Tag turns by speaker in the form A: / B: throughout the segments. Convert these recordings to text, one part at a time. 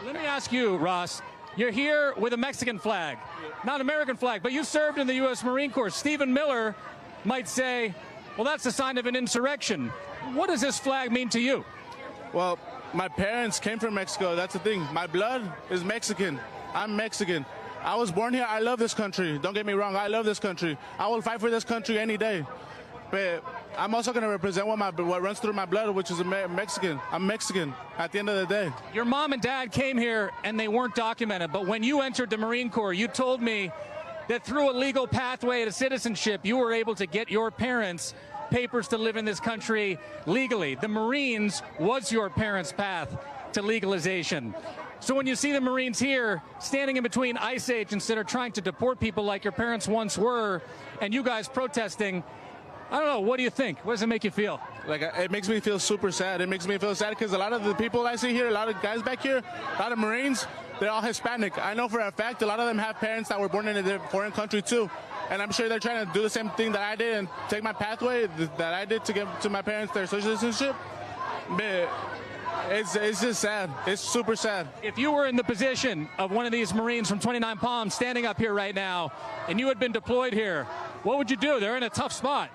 A: Let me ask you, Ross. You're here with a Mexican flag, not an American flag, but you served in the U.S. Marine Corps. Stephen Miller might say, well, that's a sign of an insurrection. What does this flag mean to you?
B: Well, my parents came from Mexico. That's the thing. My blood is Mexican. I'm Mexican. I was born here. I love this country. Don't get me wrong. I love this country. I will fight for this country any day. But I'm also going to represent what runs through my blood, which is Mexican. I'm Mexican at the end of the day.
A: Your mom and dad came here and they weren't documented. But when you entered the Marine Corps, you told me that through a legal pathway to citizenship, you were able to get your parents papers to live in this country legally. The Marines was your parents' path to legalization. So when you see the Marines here standing in between ICE agents that are trying to deport people like your parents once were, and you guys protesting, I don't know, what do you think? What does it make you feel?
B: Like, it makes me feel super sad. It makes me feel sad because a lot of the people I see here, a lot of guys back here, a lot of Marines, they're all Hispanic. I know for a fact a lot of them have parents that were born in a foreign country too. And I'm sure they're trying to do the same thing that I did and take my pathway that I did to get to my parents their social citizenship. But it's just sad. It's super sad.
A: If you were in the position of one of these Marines from 29 Palms standing up here right now and you had been deployed here, what would you do? They're in a tough spot.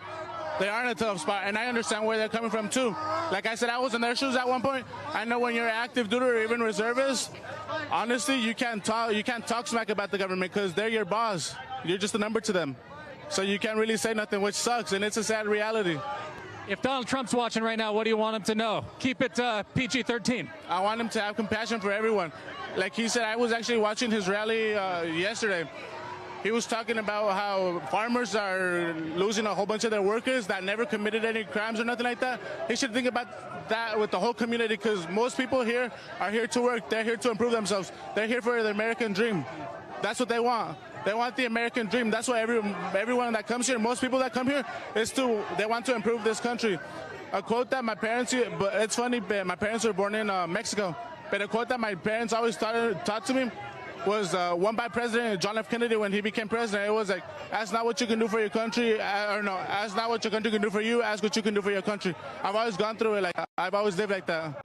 B: They are in a tough spot, and I understand where they're coming from too. Like I said, I was in their shoes at one point. I know when you're active duty or even reservist, honestly, you can't talk smack about the government because they're your boss. You're just a number to them. So you can't really say nothing, which sucks, and it's a sad reality.
A: If Donald Trump's watching right now, what do you want him to know? Keep it PG-13.
B: I want him to have compassion for everyone. Like he said, I was actually watching his rally yesterday. He was talking about how farmers are losing a whole bunch of their workers that never committed any crimes or nothing like that. He should think about that with the whole community because most people here are here to work. They're here to improve themselves. They're here for the American dream. That's what they want. They want the American dream. That's why everyone that comes here, most people that come here, they want to improve this country. A quote that my parents, but it's funny, but my parents were born in Mexico. But a quote that my parents always taught to me was one by President John F. Kennedy when he became president. It was like, ask not what you can do for your country, or no, ask not what your country can do for you, ask what you can do for your country. I've always gone through it like I've always lived like that.